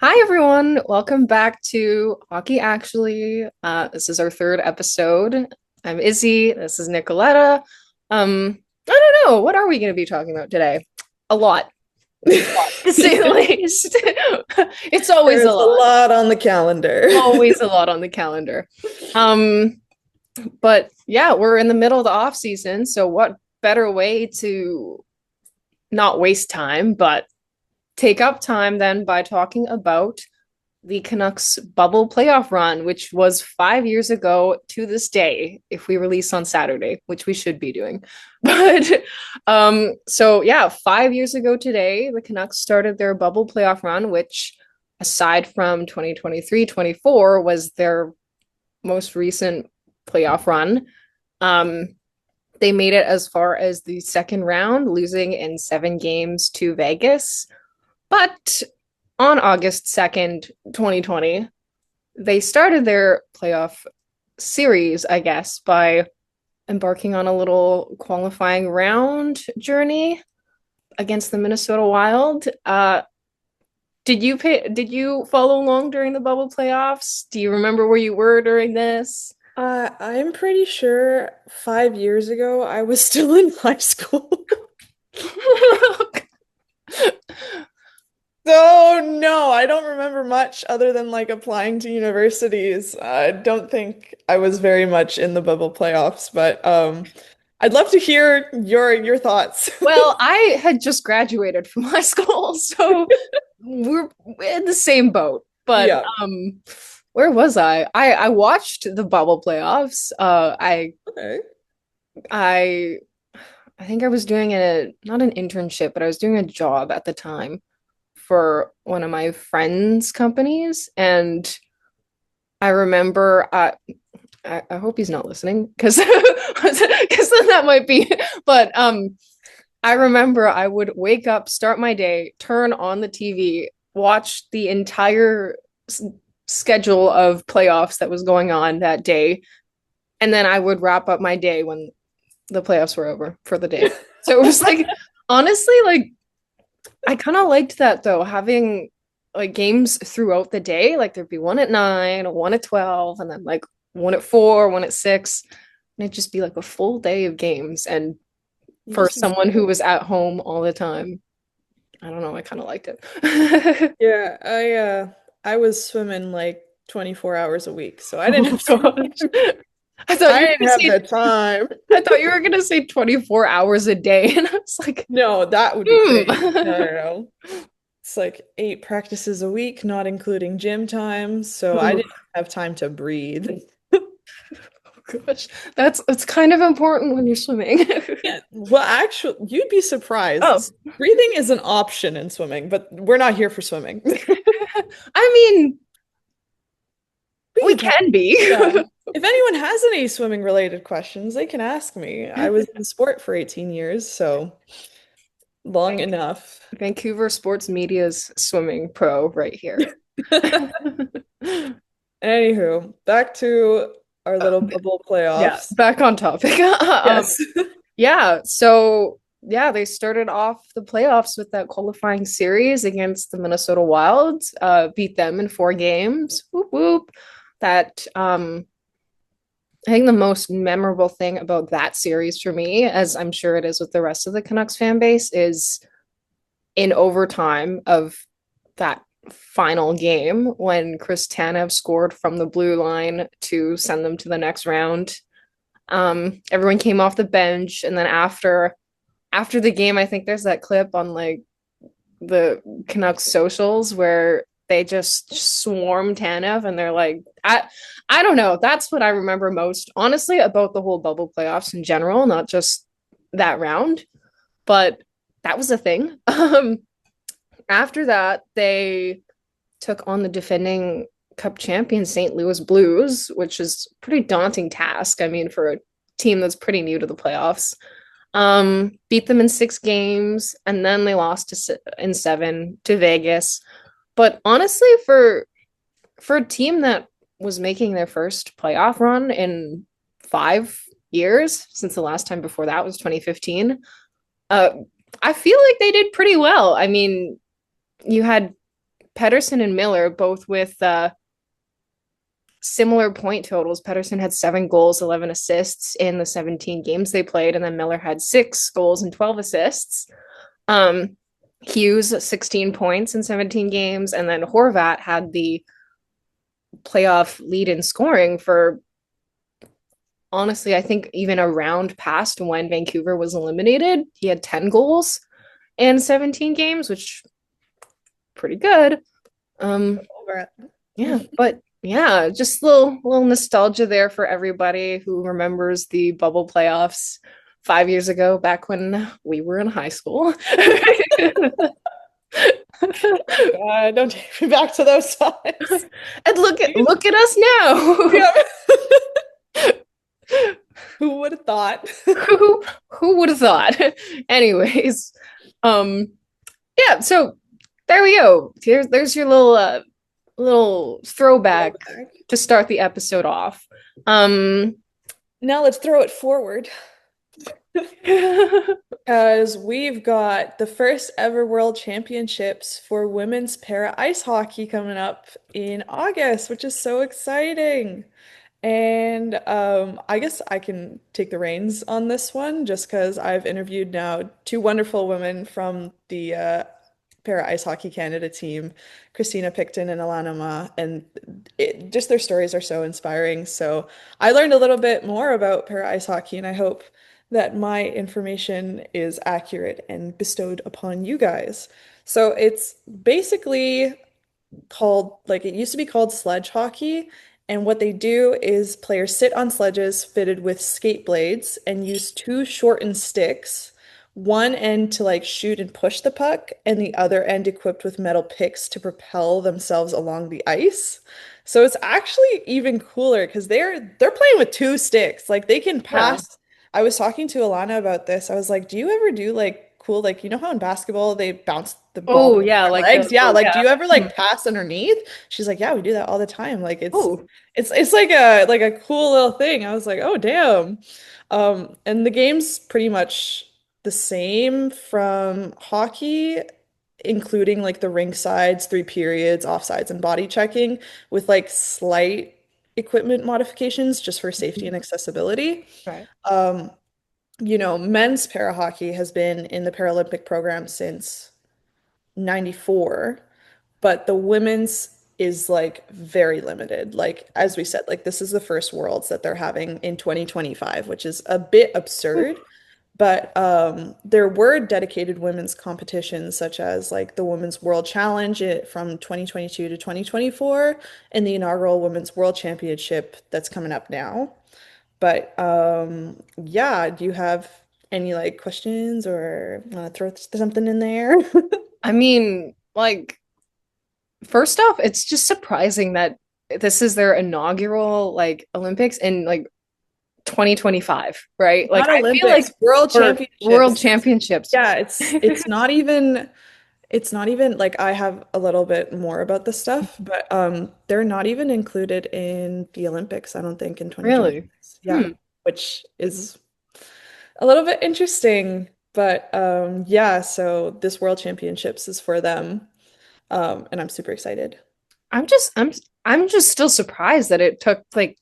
Hi everyone, welcome back to Hockey Actually. This is our third episode. I'm Izzy. This is Nicolleta. I don't know, what are we going to be talking about today? A lot, to say the least. It's always a There's a lot, lot on the calendar. always a lot on the calendar. Um, but yeah, we're in the middle of the off season, so what better way to not waste time, but take up time then by talking about the Canucks bubble playoff run, which was 5 years ago to this day, if we release on Saturday, which we should be doing. But so yeah, 5 years ago today, the Canucks started their bubble playoff run, which aside from 2023-24 was their most recent playoff run. Um, they made it as far as the second round, losing in 7 games to Vegas. But on August 2nd, 2020, they started their playoff series, I guess, by embarking on a little qualifying round journey against the Minnesota Wild. Did you follow along during the bubble playoffs? Do you remember where you were during this? I'm pretty sure 5 years ago I was still in high school. So no, I don't remember much other than like applying to universities. I don't think I was very much in the bubble playoffs, but I'd love to hear your thoughts. Well, I had just graduated from high school, so we're in the same boat. But Yeah. where was I? I watched the bubble playoffs. Okay. I I think I was doing a not an internship, but I was doing a job at the time for one of my friends' companies, and I remember I hope he's not listening because then that might be. But I remember I would wake up, start my day, turn on the TV, watch the entire schedule of playoffs that was going on that day, and then I would wrap up my day when the playoffs were over for the day. So it was like, honestly, like I kind of liked that though, having like games throughout the day. Like there'd be one at 9, one at 12, and then like one at 4, one at 6. And it'd just be like a full day of games. And You for just be someone who swimming. was at home all the time, I don't know, I kind of liked it. Yeah, I was swimming like 24 hours a week, so I didn't Oh have gosh. I thought I you were didn't gonna have say the time. I thought you were gonna say 24 hours a day. And I was like, No, that would be crazy. No, hmm. no, no. It's like 8 practices a week, not including gym time, so I Oh didn't have time to breathe. gosh. That's kind of important when you're swimming. Yeah, well, actually, you'd be Oh. surprised. Breathing is an option in swimming, but we're not here for swimming. I mean, We we can talk. can be. Yeah. If anyone has any swimming related questions, they can ask me. I was in sport for 18 years, so long enough. Vancouver sports media's swimming pro right here. Anywho, back to our little bubble Yeah, playoffs. back on topic. Yes. Yeah, so yeah, they started off the playoffs with that qualifying series against the Minnesota Wild, beat them in 4 games. Whoop whoop. That I think the most memorable thing about that series for me, as I'm sure it is with the rest of the Canucks fan base, is in overtime of that final game when Chris Tanev scored from the blue line to send them to the next round. Everyone came off the bench, and then after the game, I think there's that clip on like the Canucks socials where they just swarm Tanev, and they're like, I don't know. That's what I remember most, honestly, about the whole bubble playoffs in general, not just that round, but that was a thing. After that, they took on the defending Cup champion St. Louis Blues, which is a pretty daunting task. I mean, for a team that's pretty new to the playoffs. Beat them in 6 games, and then they lost in 7 to Vegas. But honestly, for a team that was making their first playoff run in 5 years, since the last time before that was 2015, uh, I feel like they did pretty well. I mean, you had Pedersen and Miller both with similar point totals. Pedersen had 7 goals, 11 assists in the 17 games they played, and then Miller had 6 goals and 12 assists. Um, Hughes 16 points in 17 games, and then Horvat had the playoff lead in scoring for honestly, I think even a round past when Vancouver was eliminated. He had 10 goals in 17 games, which pretty good. Over Yeah, but yeah, just little nostalgia there for everybody who remembers the bubble playoffs 5 years ago, back when we were in high school. it. Don't take me back to those times. And look at us now. Yeah. Who would have thought? Who would have thought? Anyways, um, yeah, so there we go. There's your little throwback to start the episode off. Um, Now let's throw it forward. Because we've got the first ever World Championships for women's para ice hockey coming up in August, which is so exciting. And I guess I can take the reins on this one just because I've interviewed now two wonderful women from the Para Ice Hockey Canada team, Christina Picton and Alana Ma, and just their stories are so inspiring. So I learned a little bit more about para ice hockey, and I hope that my information is accurate and bestowed upon you guys. So it's basically called, like, it used to be called sledge hockey. And what they do is players sit on sledges fitted with skate blades and use two shortened sticks, one end to like shoot and push the puck, and the other end equipped with metal picks to propel themselves along the ice. So it's actually even cooler because they're playing with two sticks. Like they can yeah. pass. I was talking to Alana about this. I was like, "Do you ever do like cool, like you know how in basketball they bounce the ball Oh between yeah, their like legs? Yeah, like do yeah. you ever Hmm. like pass underneath?" She's like, "Yeah, we do that all the time. Like Oh, it's like a cool little thing." I was like, "Oh, damn." And the game's pretty much the same from hockey, including like the rink sides, three periods, offsides, and body checking, with like slight equipment modifications just for safety and accessibility. right. Um, men's para hockey has been in the Paralympic program since 94, but the women's is like very limited. Like as we said, like this is the first worlds that they're having in 2025, which is a bit absurd. But there were dedicated women's competitions such as like the Women's World Challenge from 2022 to 2024 and the inaugural Women's World Championship that's coming up now. But yeah, do you have any like questions or want to throw something in there? I mean, like, first off, it's just surprising that this is their inaugural like Olympics in like 2025, right? Like Not I feel like Olympics, World for World Championships. Championships. Yeah, it's not even like I have a little bit more about this stuff, but they're not even included in the Olympics, I don't think, in Really? 2026. Yeah, Hmm. which is a little bit interesting, but yeah, so this World Championships is for them. And I'm super excited. I'm just I'm I'm just still surprised that it took like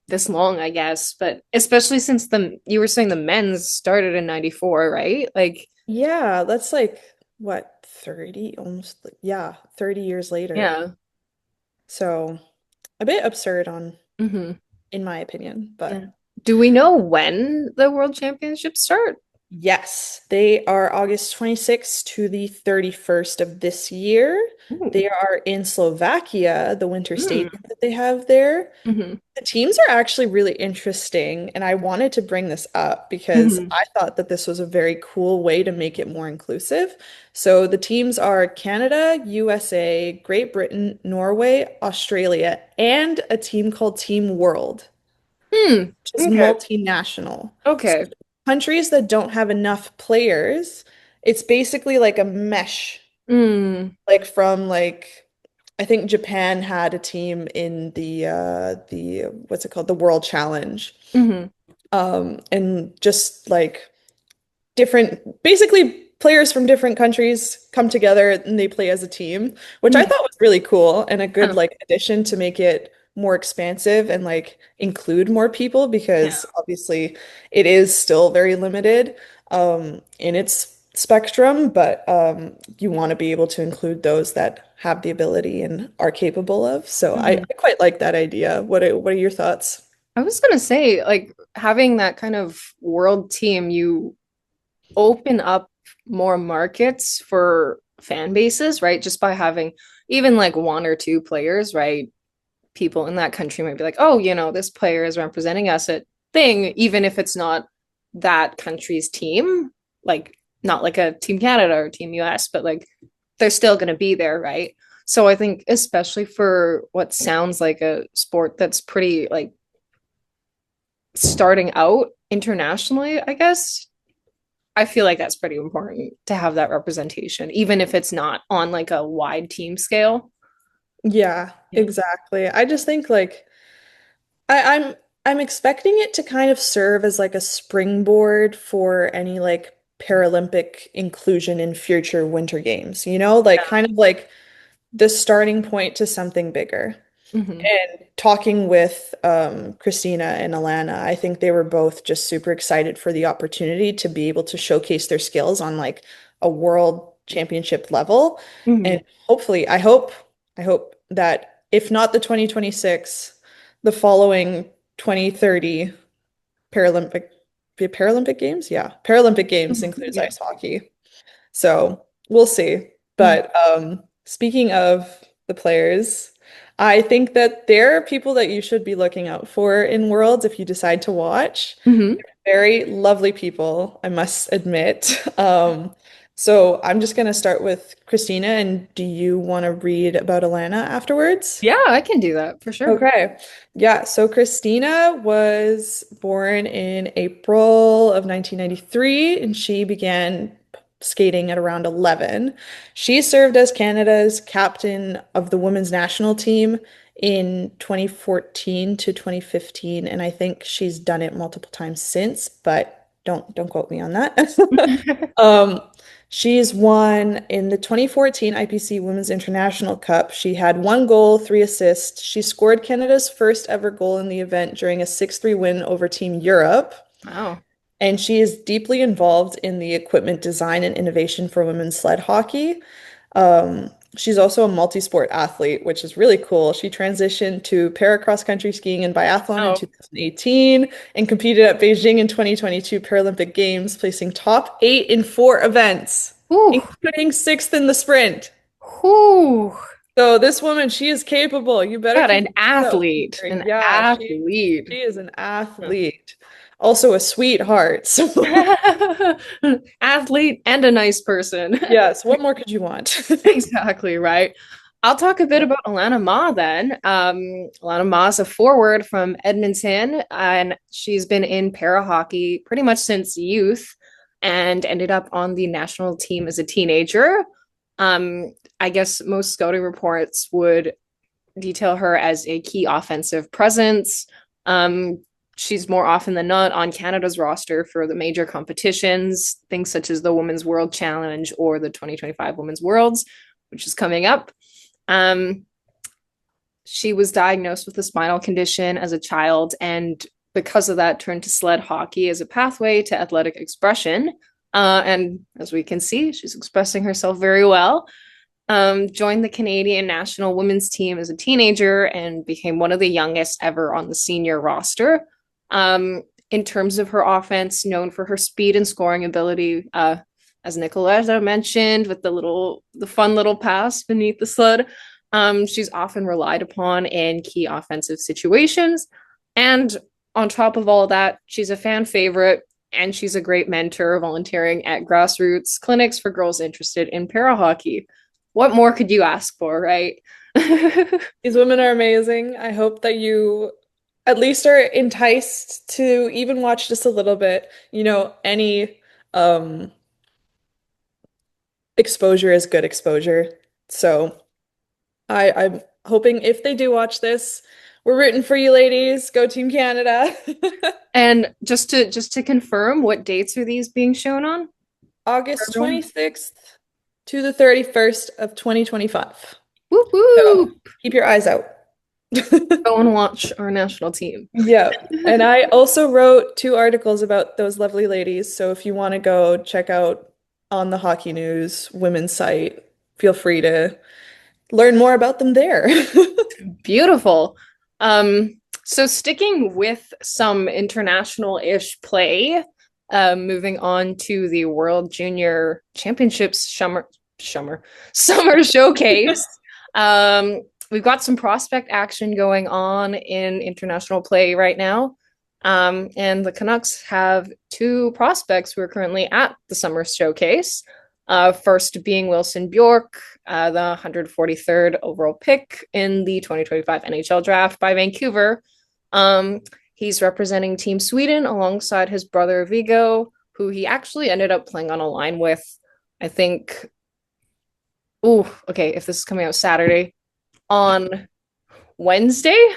this long, I guess, but especially since the you were saying the men's started in 94, right? Like, Yeah, that's like what, 30, almost yeah, 30 years later. yeah. So a bit absurd Hmm. in my opinion, Yeah. but Do we know when the World Championships start? yes, they are August 26th to the 31st of this year. Ooh. They are in Slovakia, the winter Mm. stadium that they have there. Hmm. The teams are actually really interesting, and I wanted to bring this up because Hmm. I thought that this was a very cool way to make it more inclusive. So the teams are Canada, USA, Great Britain, Norway, Australia, and a team called Team World, Hmm. which is Okay. multinational. So Okay. countries that don't have enough players, it's basically like a mesh, Mm. like from like I think Japan had a team in the what's it called? The World Challenge. Hmm. And just like different basically players from different countries come together and they play as a team, which I Mhm. thought was really cool and a good Yeah. like addition to make it more expansive and like include more people Yeah. because obviously it is still very limited in its spectrum, but you want to be able to include those that have the ability and are capable of. So Mhm. I quite like that idea. What are your thoughts? I was gonna say, like, having that kind of world team, you open up more markets for fan bases, right? Just by having even like one or two players, right? People in that country might be like, oh, this player is representing us at thing, even if it's not that country's team, like not like a Team Canada or Team US, but like they're still going to be there, right? So I think especially for what sounds like a sport that's pretty like starting out internationally, I guess, I feel like that's pretty important to have that representation, even if it's not on like a wide team scale. Yeah, Yeah. exactly. I just think like I'm expecting it to kind of serve as like a springboard for any like Paralympic inclusion in future winter games, like kind of like the starting point to something bigger. Hmm. And talking with Christina and Alana, I think they were both just super excited for the opportunity to be able to showcase their skills on like a world championship level. Hmm. And hopefully, I hope that if not the 2026, the following 2030 Paralympic Paralympic Games, yeah, Paralympic Games includes Yeah. ice hockey. So we'll see. Mhm. But speaking of the players, I think that there are people that you should be looking out for in Worlds if you decide to watch. Mhm. Very lovely people, I must admit. So I'm just going to start with Christina, and do you want to read about Alana afterwards? Yeah, I can do that for sure. Okay. Yeah, so Christina was born in April of 1993 and she began skating at around 11. She served as Canada's captain of the women's national team in 2014 to 2015 and I think she's done it multiple times since, but don't quote me on that. Um, she's won in the 2014 IPC Women's International Cup. She had 1 goal, 3 assists. She scored Canada's first ever goal in the event during a 6-3 win over Team Europe. Wow. And she is deeply involved in the equipment design and innovation for women's sled hockey. She's also a multi-sport athlete, which is really cool. She transitioned to para cross country skiing and biathlon in Oh. 2018 and competed at Beijing in 2022 Paralympic Games, placing top 8 in 4 events, Whew. including sixth in the sprint. Whew. So this woman, she is capable. You better God, keep an your eyes out for athlete. her. An Yeah, she athlete. is an athlete. Also a sweetheart. So Athlete and a nice person. yes, what more could you want? Exactly, right. I'll talk a bit about Alana Ma then. Alana Ma is a forward from Edmonton, and she's been in para hockey pretty much since youth and ended up on the national team as a teenager. I guess most scouting reports would detail her as a key offensive presence. Um, she's more often than not on Canada's roster for the major competitions, things such as the Women's World Challenge or the 2025 Women's Worlds, which is coming up. Um, she was diagnosed with a spinal condition as a child, and because of that, turned to sled hockey as a pathway to athletic expression. And as we can see, she's expressing herself very well. Joined the Canadian national women's team as a teenager and became one of the youngest ever on the senior roster. In terms of her offense, known for her speed and scoring ability, as Nicolleta mentioned, with the fun little pass beneath the sled. She's often relied upon in key offensive situations. And on top of all that, she's a fan favorite and she's a great mentor volunteering at grassroots clinics for girls interested in para hockey. What more could you ask for, right? These women are amazing. I hope that you at least are enticed to even watch just a little bit. Any exposure is good exposure. So I'm hoping if they do watch this, we're rooting for you ladies. Go Team Canada. And just to confirm, what dates are these being shown on? August Everyone. 26th to the 31st of 2025. Whoop So whoop. keep your eyes out. Go and watch our national team. Yeah. And I also wrote two articles about those lovely ladies. So if you want to go check out on the Hockey News women's site, feel free to learn more about them there. Beautiful. So sticking with some international-ish play, moving on to the World Junior Championships summer showcase. Um, we've got some prospect action going on in international play right now. And the Canucks have two prospects who are currently at the summer showcase. First being Wilson Björck, the 143rd overall pick in the 2025 NHL draft by Vancouver. He's representing Team Sweden alongside his brother Viggo, who he actually ended up playing on a line with, I think. Oh, okay, if this is coming out Saturday, on Wednesday,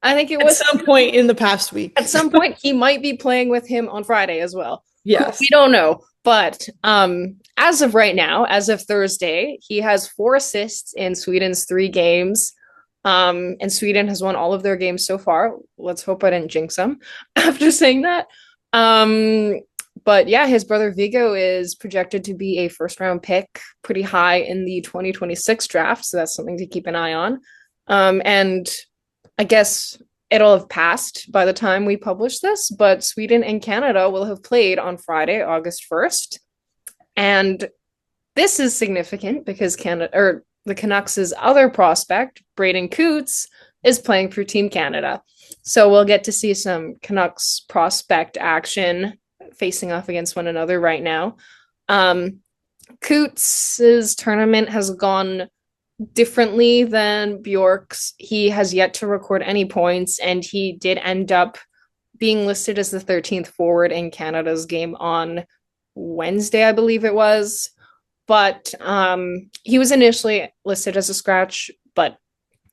I think it At was. some point in the past At week. some point, he might be playing with him on Friday as well. We Yes. don't know. But as of right now, as of Thursday, he has 4 assists in Sweden's 3 games. And Sweden has won all of their games so far. Let's hope I didn't jinx them after saying that. Um, but yeah, his brother Viggo is projected to be a first round pick, pretty high in the 2026 draft. So that's something to keep an eye on. And I guess it'll have passed by the time we publish this, but Sweden and Canada will have played on Friday, August 1st. And this is significant because Canada or the Canucks' other prospect, Braeden Cootes, is playing for Team Canada. So we'll get to see some Canucks prospect action facing off against one another right now. Coots' tournament has gone differently than Björck's. He has yet to record any points, and he did end up being listed as the 13th forward in Canada's game on Wednesday, I believe it was. But he was initially listed as a scratch, but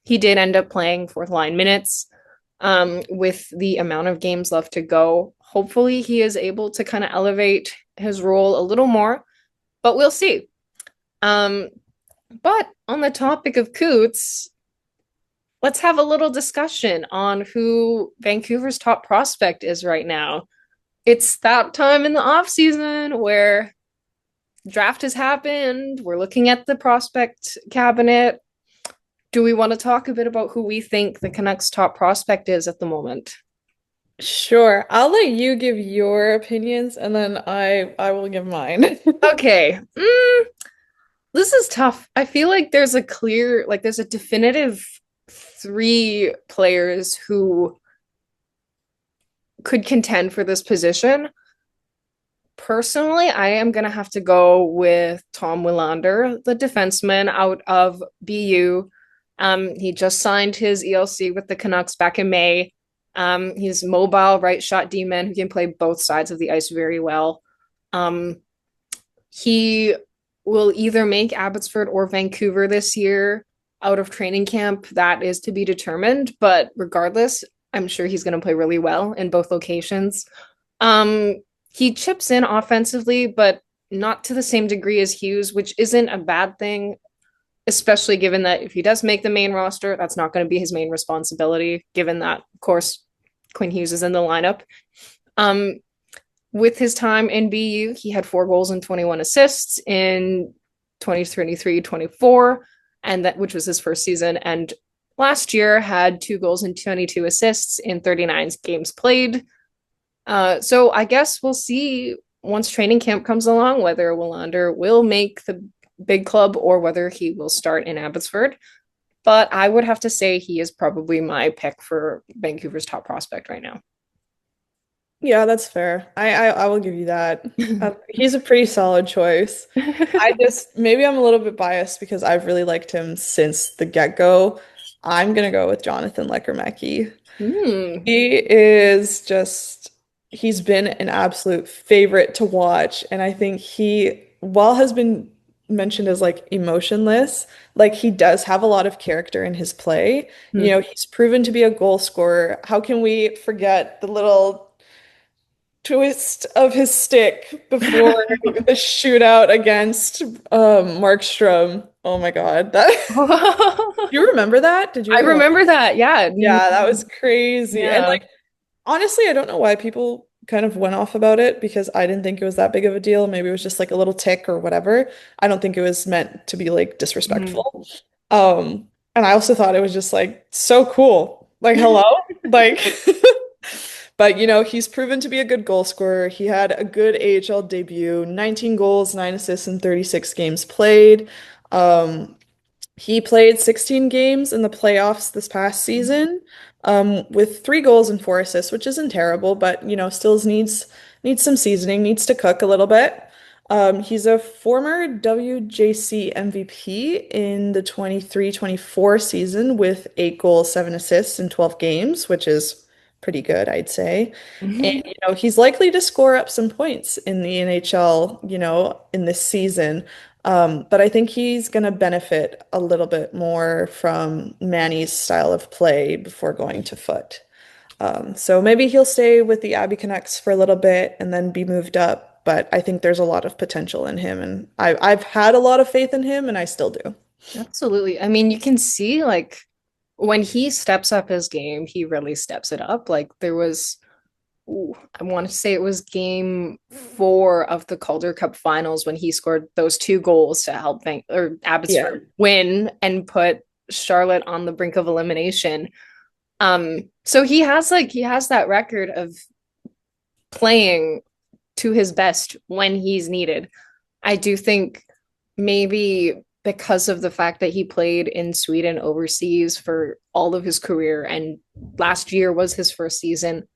he did end up playing fourth line minutes with the amount of games left to go. Hopefully, he is able to kind of elevate his role a little more, but we'll see. But on the topic of Coots, let's have a little discussion on who Vancouver's top prospect is right now. It's that time in the off season where draft has happened. We're looking at the prospect cabinet. Do we want to talk a bit about who we think the Canucks' top prospect is at the moment? Sure. I'll let you give your opinions and then I will give mine. Okay. This is tough. I feel like there's a definitive 3 players who could contend for this position. Personally, I am going to have to go with Tom Willander, the defenseman out of BU. He just signed his ELC with the Canucks back in May. He's mobile, right shot D-man who can play both sides of the ice very well. He will either make Abbotsford or Vancouver this year out of training camp. That is to be determined. But regardless, I'm sure he's going to play really well in both locations. He chips in offensively, but not to the same degree as Hughes, which isn't a bad thing, especially given that if he does make the main roster, that's not going to be his main responsibility, given that, of course, Quinn Hughes is in the lineup. With his time in BU, he had 4 goals and 21 assists in 2023-24, and that which was his first season. And last year had 2 goals and 22 assists in 39 games played. So I guess we'll see once training camp comes along whether Willander will make the big club or whether he will start in Abbotsford. But I would have to say he is probably my pick for Vancouver's top prospect right now. Yeah, that's fair. I will give you that. He's a pretty solid choice. I just maybe I'm a little bit biased because I've really liked him since the get-go. I'm gonna go with Jonathan Lekkerimäki. Hmm. He is just he's been an absolute favorite to watch, and I think he, while has been mentioned as like emotionless, like he does have a lot of character in his play. He's proven to be a goal scorer. How can we forget the little twist of his stick before the shootout against Markstrom. Oh my God. That you remember that? Did you I ever watch? remember that. Yeah. Yeah, that was crazy. And Yeah. like honestly, I don't know why people kind of went off about it because I didn't think it was that big of a deal. Maybe it was just like a little tick or whatever. I don't think it was meant to be like Mhm. disrespectful. And I also thought it was just like so cool. Like, hello? Like but he's proven to be a good goal scorer. He had a good AHL debut, 19 goals, 9 assists in 36 games played. Um, he played 16 games in the playoffs this past season, with 3 goals and 4 assists, which isn't terrible, but still needs some seasoning, needs to cook a little bit. He's a former WJC MVP in the 23-24 season with 8 goals, 7 assists in 12 games, which is pretty good, I'd say. And Mhm. he's likely to score up some points in the NHL, in this season. But I think he's going to benefit a little bit more from Manny's style of play before going to Foot. So maybe he'll stay with the Abbey Canucks for a little bit and then be moved up. But I think there's a lot of potential in him, and I've had a lot of faith in him, and I still do. Absolutely. I mean, you can see like when he steps up his game, he really steps it up. Like there was, ooh, I want to say it was game 4 of the Calder Cup finals when he scored those 2 goals to help Yeah. Abbotsford win and put Charlotte on the brink of elimination. So he has that record of playing to his best when he's needed. I do think maybe because of the fact that he played in Sweden overseas for all of his career and last year was his first season,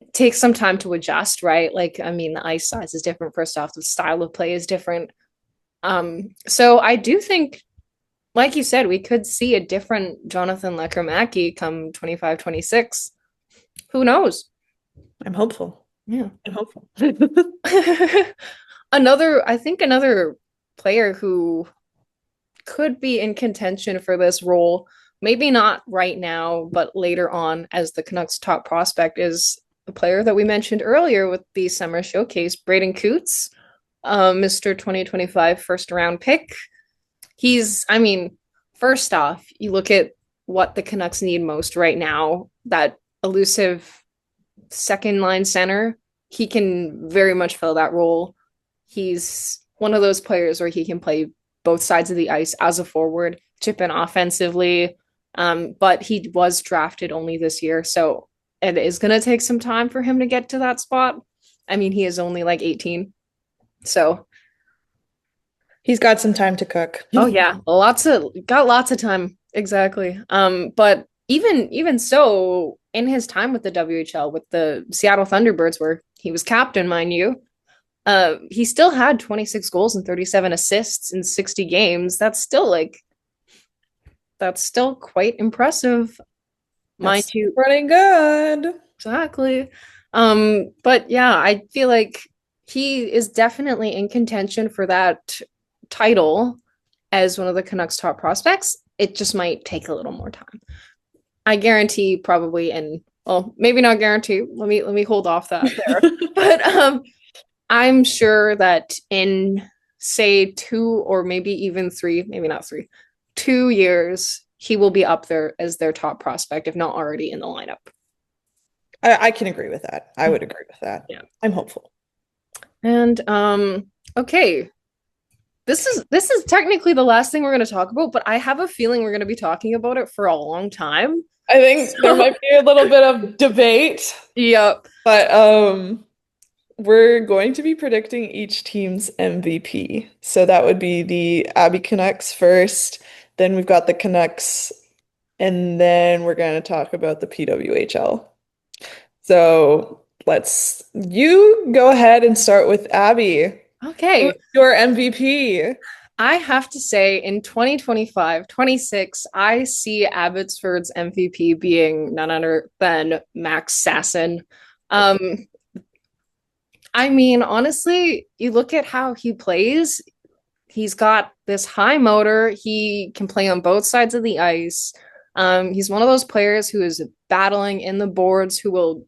it takes some time to adjust, right? Like, I mean, the ice size is different. First off, the style of play is different. So I do think, like you said, we could see a different Jonathan Lekkerimäki come 25, 26. Who knows? I'm hopeful. Yeah. I'm hopeful. I think another player who could be in contention for this role, maybe not right now, but later on as the Canucks top prospect is the player that we mentioned earlier with the summer showcase, Braeden Cootes, Mr. 2025 first round pick. I mean, first off, you look at what the Canucks need most right now, that elusive second line center. He can very much fill that role. He's one of those players where he can play both sides of the ice as a forward, chip in offensively. But he was drafted only this year, so it is going to take some time for him to get to that spot. I mean, he is only like 18. So, He's got some time to cook. oh yeah, lots of time. Exactly. But even so, in his time with the WHL with the Seattle Thunderbirds, where he was captain, mind you, he still had 26 goals and 37 assists in 60 games. That's still quite impressive, mind That's you. running good. Exactly. But yeah, I feel like he is definitely in contention for that title as one of the Canucks top prospects. It just might take a little more time. I guarantee probably, and well, maybe not guarantee. Let me hold off that there. But I'm sure that in say 2 or maybe even 3, maybe not 3, 2 years, he will be up there as their top prospect, if not already in the lineup. I can agree with that. I would agree with that. Yeah. I'm hopeful. And okay. This is technically the last thing we're going to talk about, but I have a feeling we're going to be talking about it for a long time. I think there might be a little bit of debate, Yep. but we're going to be predicting each team's MVP. So that would be the Abbey Canucks first, then we've got the Canucks, and then we're going to talk about the PWHL. So you go ahead and start with Abby. Who's Okay. your MVP? I have to say in 2025, 26, I see Abbotsford's MVP being none other than Max Sasson. Um, I mean, honestly, you look at how he plays, he's got this high motor. He can play on both sides of the ice. He's one of those players who is battling in the boards, who will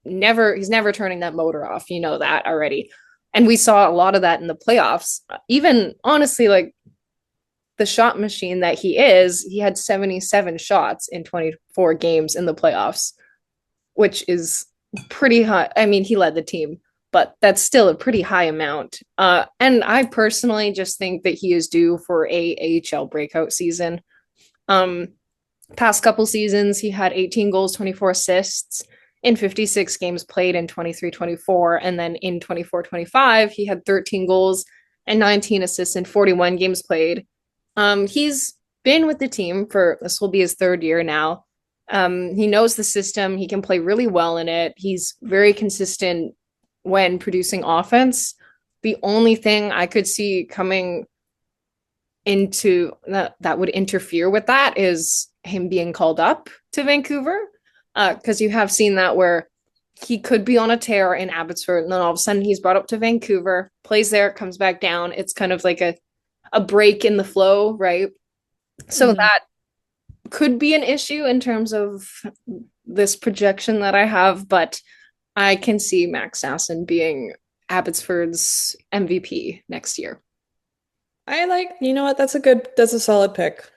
he's never turning that motor off. You know that already. And we saw a lot of that in the playoffs. Even honestly, like the shot machine that he had 77 shots in 24 games in the playoffs, which is pretty high. I mean, he led the team, but that's still a pretty high amount. And I personally just think that he is due for a AHL breakout season. Um, Past couple seasons, he had 18 goals, 24 assists in 56 games played in 23-24. And then in 24-25, he had 13 goals and 19 assists in 41 games played. He's been with the team for this will be his third year now. He knows the system. He can play really well in it. He's very consistent when producing offense. The only thing I could see coming into that would interfere with that is him being called up to Vancouver. Because you have seen that where he could be on a tear in Abbotsford, and then all of a sudden he's brought up to Vancouver, plays there, comes back down. It's kind of like a break in the flow, right? So that could be an issue in terms of this projection that I have, but I can see Max Sasson being Abbotsford's MVP next year. I like, you know what, that's a solid pick.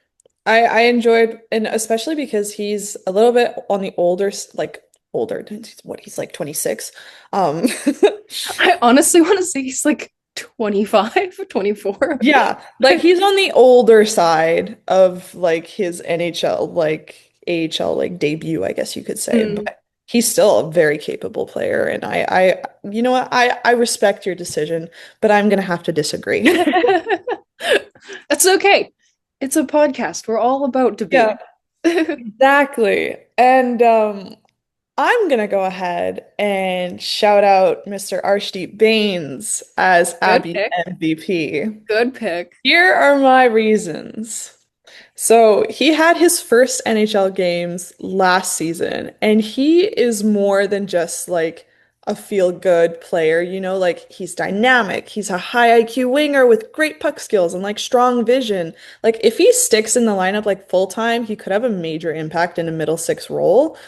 I enjoyed, and especially because he's a little bit on the older, he's like 26. Um I honestly want to say he's like 25, 24. yeah, like he's on the older side of like his NHL, like AHL like debut, I guess you could say. Mm. But he's still a very capable player, and you know what, I respect your decision, but I'm gonna have to disagree. That's okay. It's a podcast. We're all about Yeah, debating. exactly. And I'm gonna go ahead and shout out Mr. Arshdeep Bains as Good Abby's pick. MVP. Good pick. Here are my reasons. So he had his first NHL games last season, and he is more than just like a feel-good player, you know, like he's dynamic. He's a high IQ winger with great puck skills and like strong vision. Like if he sticks in the lineup like full time, he could have a major impact in a middle six role.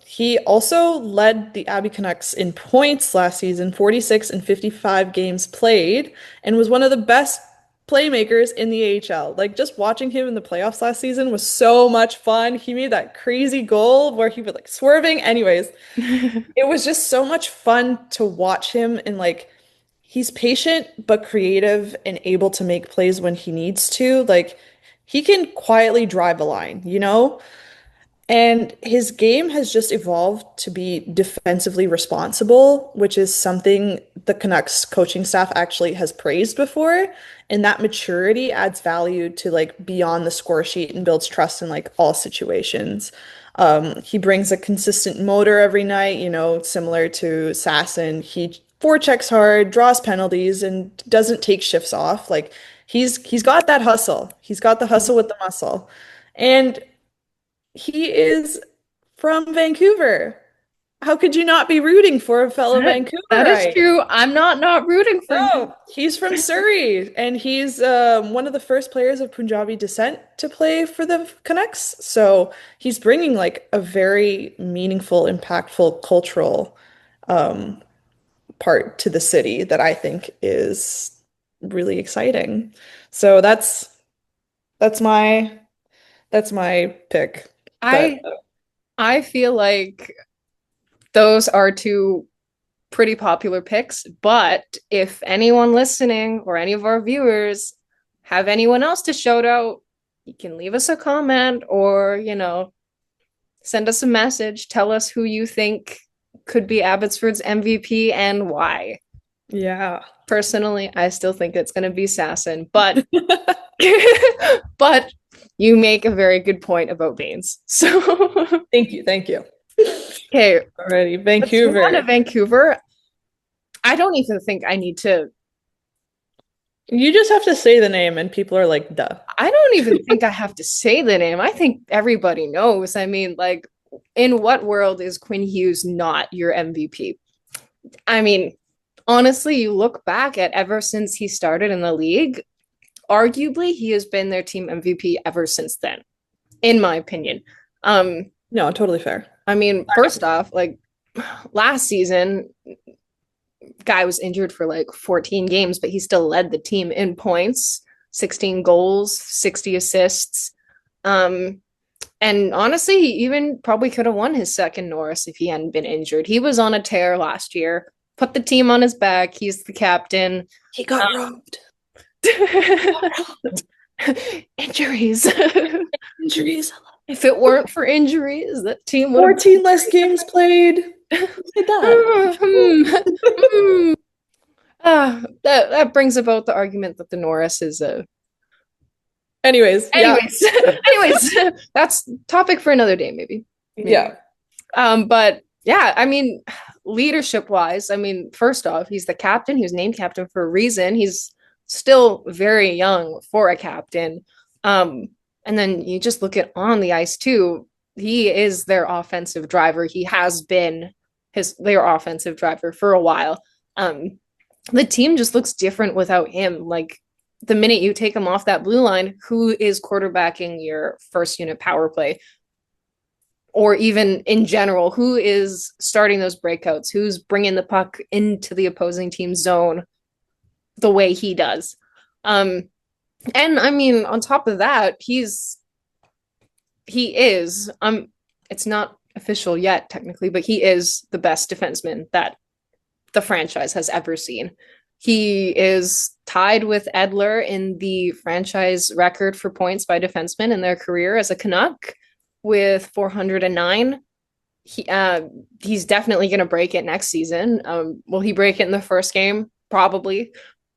He also led the Abbey Canucks in points last season, 46 and 55 games played, and was one of the best playmakers in the AHL. Like just watching him in the playoffs last season was so much fun. He made that crazy goal where he was like swerving. Anyways, it was just so much fun to watch him, and like he's patient but creative and able to make plays when he needs to. Like he can quietly drive a line, you know? And his game has just evolved to be defensively responsible, which is something the Canucks coaching staff actually has praised before. And that maturity adds value to like beyond the score sheet and builds trust in like all situations. He brings a consistent motor every night, you know, similar to Sasson. He forechecks hard, draws penalties, and doesn't take shifts off. Like he's got that hustle. He's got the hustle with the muscle. And he is from Vancouver. How could you not be rooting for a fellow That is Vancouverite? true. I'm not rooting for him. No, he's from Surrey, and he's one of the first players of Punjabi descent to play for the Canucks. So he's bringing like a very meaningful, impactful cultural um, part to the city that I think is really exciting. So that's my that's my pick. But I I feel like those are two pretty popular picks, but if anyone listening or any of our viewers have anyone else to shout out, you can leave us a comment or, send us a message. Tell us who you think could be Abbotsford's MVP and why. yeah. Personally, I still think it's going to be Sasson, but but you make a very good point about Baines. So Thank you. Thank you. okay, Alrighty, let's move on to Vancouver. Vancouver. I don't even think I need to. You just have to say the name and people are like, duh. I don't even think I have to say the name. I think everybody knows. I mean, like, in what world is Quinn Hughes not your MVP? I mean, honestly, you look back at ever since he started in the league, arguably he has been their team MVP ever since then, in my opinion. No, totally fair. I mean, first off, like last season, guy was injured for like 14 games, but he still led the team in points, 16 goals, 60 assists. Um, and honestly, he even probably could have won his second Norris if he hadn't been injured. He was on a tear last year, put the team on his back. He's the captain. He got robbed. Injuries. Injuries. If it weren't for injuries, that team would 14 less games played. Look at that. That brings about the argument that the Norris is a. Anyways, anyways, that's topic for another day, maybe. Yeah. But yeah, I mean, leadership wise, I mean, first off, he's the captain. He was named captain for a reason. He's still very young for a captain. And then you just look at on the ice too. He is their offensive driver. He has been their offensive driver for a while. The team just looks different without him. Like the minute you take him off that blue line, who is quarterbacking your first unit power play? Or even in general, who is starting those breakouts? Who's bringing the puck into the opposing team's zone the way he does? And I mean, on top of that, he is it's not official yet technically, but he is the best defenseman that the franchise has ever seen. He is tied with Edler in the franchise record for points by defensemen in their career as a Canuck with 409. He's definitely going to break it next season. Will he break it in the first game? Probably.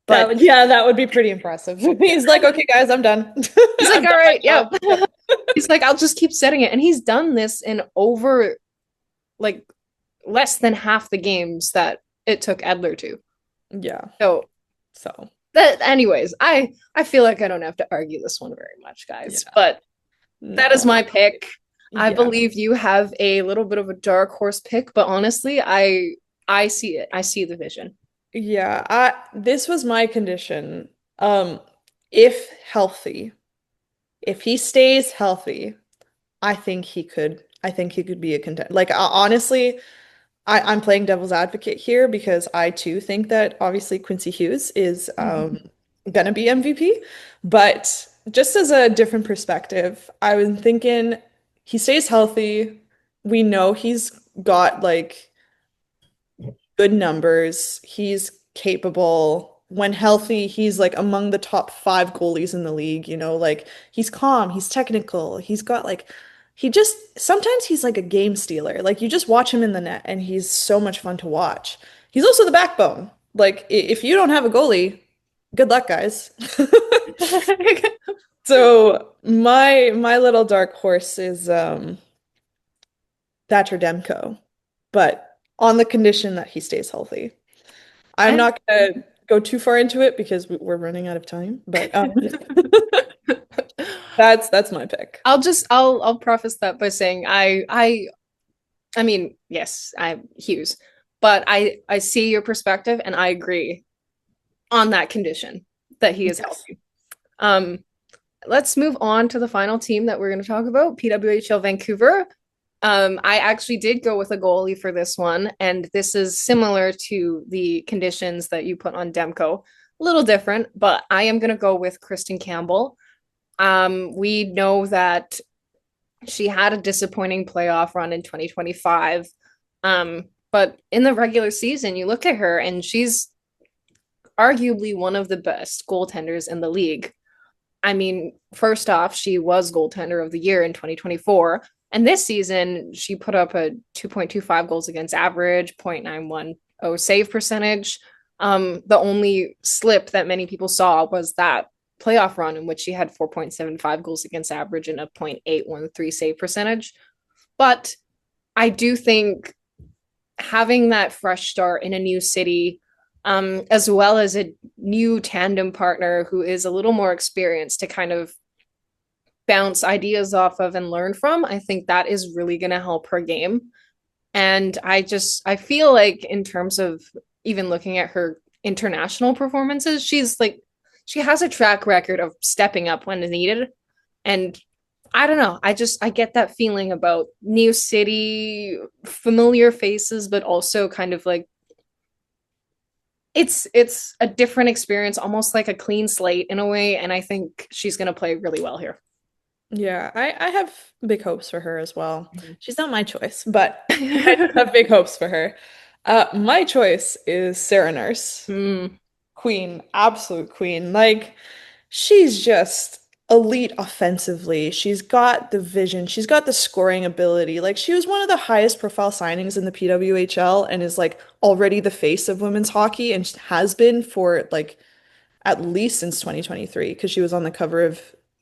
But that would be pretty impressive. He's like, okay, guys, I'm done. He's like, all right, yeah. He's like, I'll just keep setting it. And he's done this in over like less than half the games that it took Edler to. Yeah. So that anyways, I feel like I don't have to argue this one very much, guys. Yeah. But that is my pick. I believe you have a little bit of a dark horse pick, but honestly, I see it. I see the vision. Yeah, this was my condition. If healthy, if he stays healthy, I think he could be a contender. Like honestly, I'm playing devil's advocate here because I too think that obviously Quincy Hughes is gonna be MVP, but just as a different perspective, I was thinking he stays healthy. We know he's got like good numbers. He's capable. When healthy, he's like among the top 5 goalies in the league, like he's calm, he's technical. He's got like sometimes he's like a game stealer. Like you just watch him in the net and he's so much fun to watch. He's also the backbone. Like if you don't have a goalie, good luck, guys. So my little dark horse is Thatcher Demko, but on the condition that he stays healthy. I'm not gonna go too far into it because we're running out of time, but that's my pick. I'll preface that by saying I mean, yes, I'm Hughes, but I see your perspective and I agree on that condition that he is healthy. Let's move on to the final team that we're going to talk about, PWHL Vancouver. I actually did go with a goalie for this one, and this is similar to the conditions that you put on Demko. A little different, but I am going to go with Kristen Campbell. We know that she had a disappointing playoff run in 2025. But in the regular season, you look at her and she's arguably one of the best goaltenders in the league. I mean, first off, she was goaltender of the year in 2024. And this season, she put up a 2.25 goals against average, 0.910 save percentage. The only slip that many people saw was that playoff run in which she had 4.75 goals against average and a 0.813 save percentage. But I do think having that fresh start in a new city, as well as a new tandem partner who is a little more experienced to kind of bounce ideas off of and learn from, I think that is really going to help her game. And I feel like in terms of even looking at her international performances, she has a track record of stepping up when needed. And I don't know. I get that feeling about new city, familiar faces, but also kind of like it's a different experience, almost like a clean slate in a way, and I think she's gonna play really well here. Yeah, I have big hopes for her as well. Mhm. She's not my choice, but I do have big hopes for her. My choice is Sarah Nurse. Mm. Queen, absolute queen. Like, she's just elite offensively. She's got the vision, she's got the scoring ability. Like, she was one of the highest profile signings in the PWHL and is like already the face of women's hockey and has been for like at least since 2023 because she was on the cover of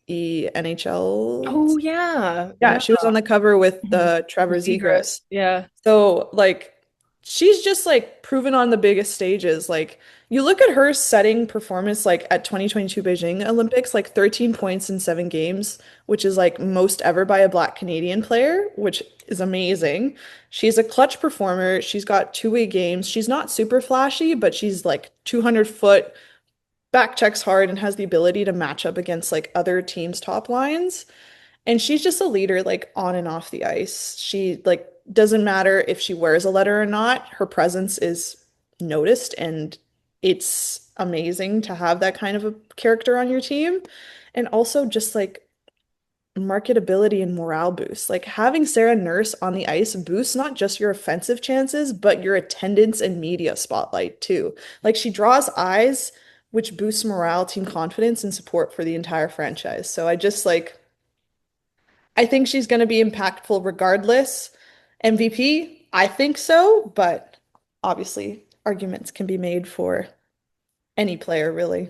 NHL. Oh yeah, Yeah, yeah. she was on the cover with Mhm. Trevor Zegras. Seagrass. Yeah. So, like, she's just like proven on the biggest stages. Like, you look at her setting performance, like at 2022 Beijing Olympics, like 13 points in 7 games, which is like most ever by a Black Canadian player, which is amazing. She's a clutch performer. She's got two-way games. She's not super flashy, but she's like 200 foot, back checks hard, and has the ability to match up against like other teams' top lines. And she's just a leader, like on and off the ice. She like doesn't matter if she wears a letter or not, her presence is noticed, and it's amazing to have that kind of a character on your team. And also just like marketability and morale boost. Like having Sarah Nurse on the ice boosts not just your offensive chances, but your attendance and media spotlight too. Like she draws eyes, which boosts morale, team confidence, and support for the entire franchise. So I just like I think she's going to be impactful regardless. MVP, I think so, but obviously arguments can be made for any player, really.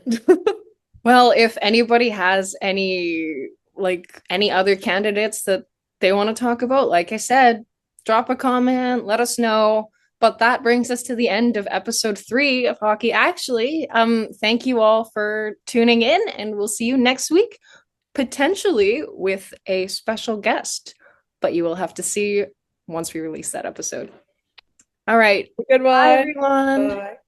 Well, if anybody has any other candidates that they want to talk about, like I said, drop a comment, let us know. But that brings us to the end of episode 3 of Hockey Actually. Thank you all for tuning in, and we'll see you next week, potentially with a special guest. But you will have to see once we release that episode. All right. Good Bye, one. everyone. Bye.